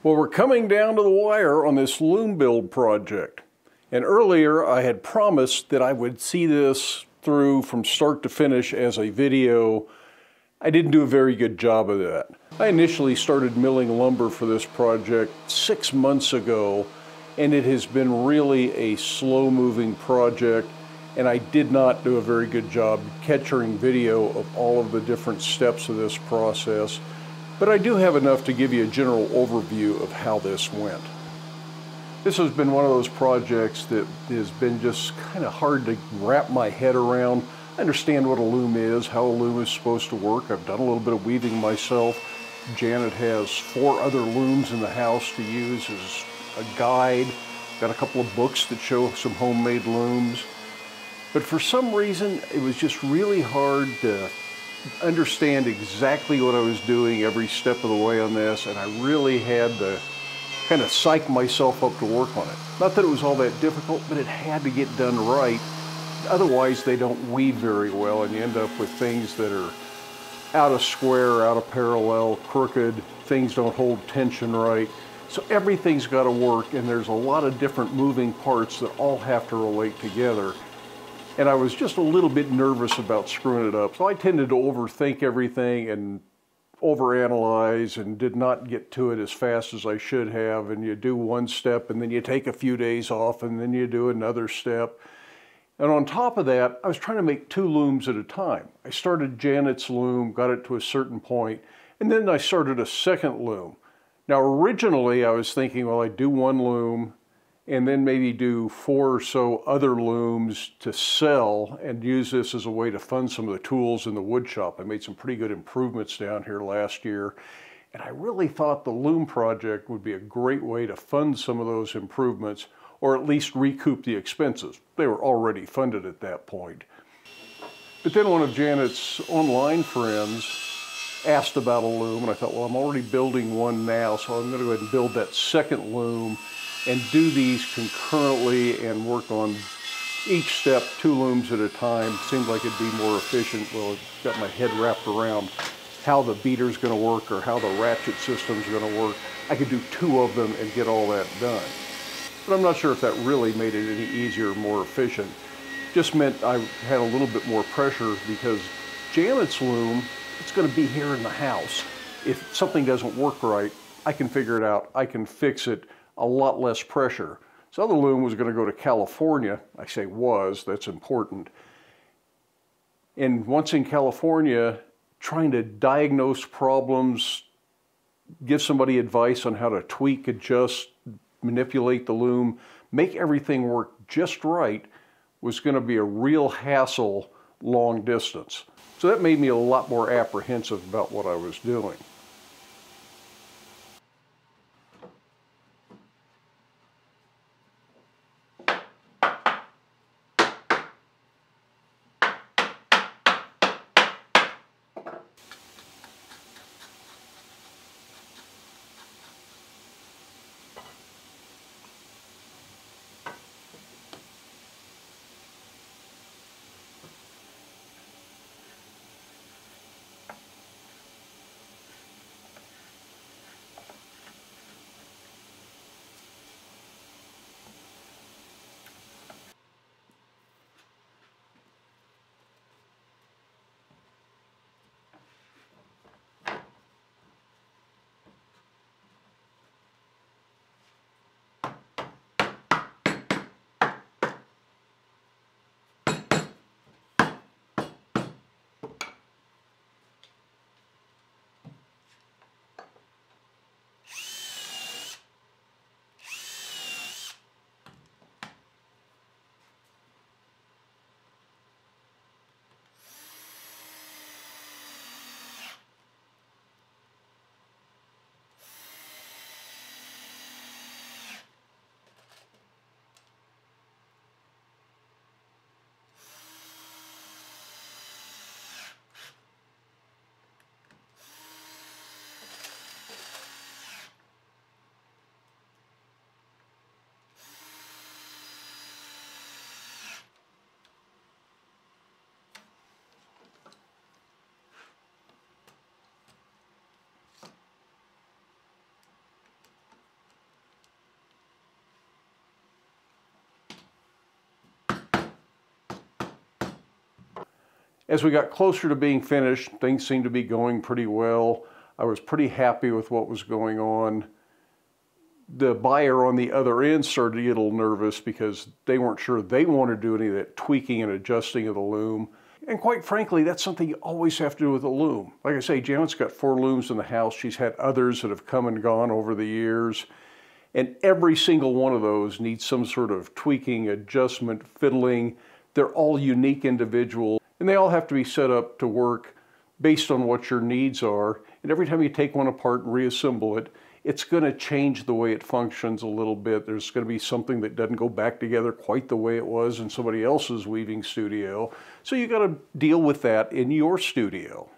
Well, we're coming down to the wire on this loom build project. And earlier I had promised that I would see this through from start to finish as a video. I didn't do a very good job of that. I initially started milling lumber for this project 6 months ago, and it has been really a slow-moving project, and I did not do a very good job capturing video of all of the different steps of this process. But I do have enough to give you a general overview of how this went. This has been one of those projects that has been just kind of hard to wrap my head around. I understand what a loom is, how a loom is supposed to work. I've done a little bit of weaving myself. Janet has 4 other looms in the house to use as a guide. Got a couple of books that show some homemade looms. But for some reason, it was just really hard to understand exactly what I was doing every step of the way on this, and I really had to kind of psych myself up to work on it. Not that it was all that difficult, but it had to get done right. Otherwise, they don't weave very well, and you end up with things that are out of square, out of parallel, crooked, things don't hold tension right. So everything's got to work, and there's a lot of different moving parts that all have to relate together. And I was just a little bit nervous about screwing it up. So I tended to overthink everything and overanalyze and did not get to it as fast as I should have. And you do one step and then you take a few days off and then you do another step. And on top of that, I was trying to make 2 looms at a time. I started Janet's loom, got it to a certain point, and then I started a second loom. Now originally I was thinking, well, I'd do 1 loom and then maybe do 4 or so other looms to sell and use this as a way to fund some of the tools in the wood shop. I made some pretty good improvements down here last year, and I really thought the loom project would be a great way to fund some of those improvements, or at least recoup the expenses. They were already funded at that point. But then one of Janet's online friends asked about a loom, and I thought, well, I'm already building one now, so I'm going to go ahead and build that second loom and do these concurrently and work on each step 2 looms at a time. Seemed like it'd be more efficient. Well, I've got my head wrapped around how the beater's going to work or how the ratchet system's going to work. I could do 2 of them and get all that done. But I'm not sure if that really made it any easier or more efficient. Just meant I had a little bit more pressure because Janet's loom, it's going to be here in the house. If something doesn't work right, I can figure it out. I can fix it. A lot less pressure. This other loom was going to go to California. I say was, that's important. And once in California, trying to diagnose problems, give somebody advice on how to tweak, adjust, manipulate the loom, make everything work just right was going to be a real hassle long distance. So that made me a lot more apprehensive about what I was doing. As we got closer to being finished, things seemed to be going pretty well. I was pretty happy with what was going on. The buyer on the other end started to get a little nervous because they weren't sure they wanted to do any of that tweaking and adjusting of the loom. And quite frankly, that's something you always have to do with a loom. Like I say, Janet's got 4 looms in the house. She's had others that have come and gone over the years. And every single one of those needs some sort of tweaking, adjustment, fiddling. They're all unique individuals, and they all have to be set up to work based on what your needs are. And every time you take one apart and reassemble it, it's going to change the way it functions a little bit. There's going to be something that doesn't go back together quite the way it was in somebody else's weaving studio. So you got to deal with that in your studio.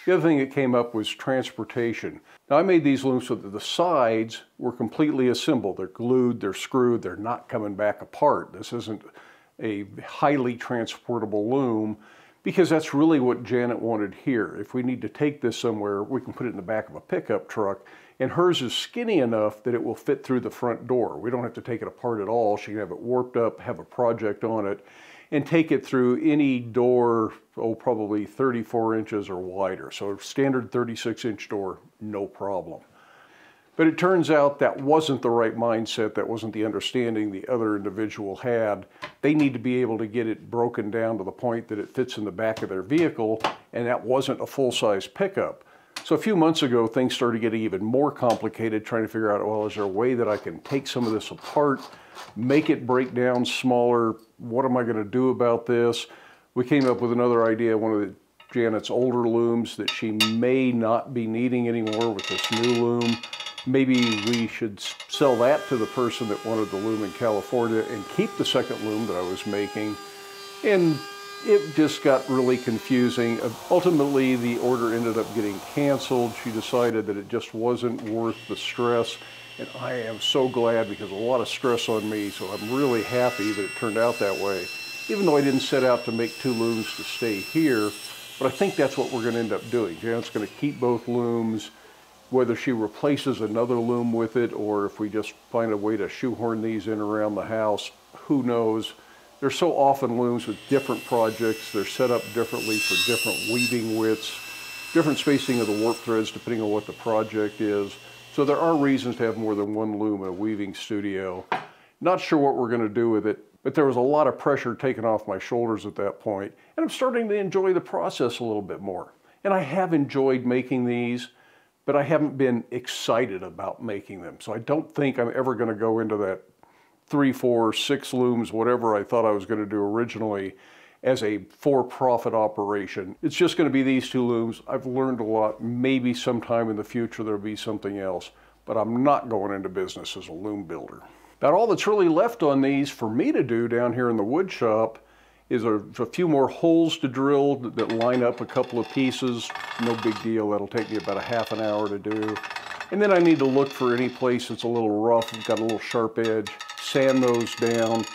The other thing that came up was transportation. Now I made these looms so that the sides were completely assembled. They're glued, they're screwed, they're not coming back apart. This isn't a highly transportable loom because that's really what Janet wanted here. If we need to take this somewhere, we can put it in the back of a pickup truck, and hers is skinny enough that it will fit through the front door. We don't have to take it apart at all. She can have it warped up, have a project on it, and take it through any door, probably 34 inches or wider. So standard 36-inch door, no problem. But it turns out that wasn't the right mindset. That wasn't the understanding the other individual had. They need to be able to get it broken down to the point that it fits in the back of their vehicle, and that wasn't a full-size pickup. So a few months ago, things started getting even more complicated, trying to figure out, well, is there a way that I can take some of this apart, make it break down smaller? What am I going to do about this? We came up with another idea, one of Janet's older looms that she may not be needing anymore with this new loom. Maybe we should sell that to the person that wanted the loom in California and keep the second loom that I was making. And it just got really confusing. Ultimately, the order ended up getting canceled. She decided that it just wasn't worth the stress. And I am so glad, because a lot of stress on me, so I'm really happy that it turned out that way. Even though I didn't set out to make 2 looms to stay here, but I think that's what we're going to end up doing. Janet's going to keep both looms, whether she replaces another loom with it or if we just find a way to shoehorn these in around the house, who knows. There's so often looms with different projects. They're set up differently for different weaving widths, different spacing of the warp threads depending on what the project is. So there are reasons to have more than one loom in a weaving studio. Not sure what we're going to do with it, but there was a lot of pressure taken off my shoulders at that point, and I'm starting to enjoy the process a little bit more. And I have enjoyed making these, but I haven't been excited about making them. So I don't think I'm ever going to go into that 3, 4, 6 looms, whatever I thought I was going to do originally, as a for-profit operation. It's just going to be these 2 looms. I've learned a lot. Maybe sometime in the future there'll be something else, but I'm not going into business as a loom builder. About all that's really left on these for me to do down here in the wood shop is a few more holes to drill that line up a couple of pieces. No big deal. That'll take me about a half an hour to do. And then I need to look for any place that's a little rough, got a little sharp edge, sand those down.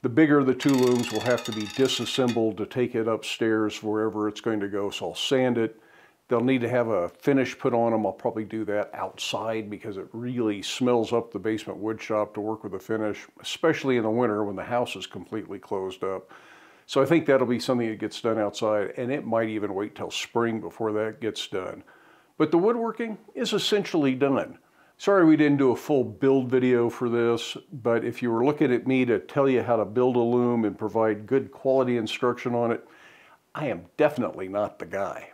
The bigger of the 2 looms will have to be disassembled to take it upstairs wherever it's going to go, so I'll sand it. They'll need to have a finish put on them. I'll probably do that outside because it really smells up the basement wood shop to work with a finish, especially in the winter when the house is completely closed up. So I think that'll be something that gets done outside, and it might even wait till spring before that gets done. But the woodworking is essentially done. Sorry we didn't do a full build video for this, but if you were looking at me to tell you how to build a loom and provide good quality instruction on it, I am definitely not the guy.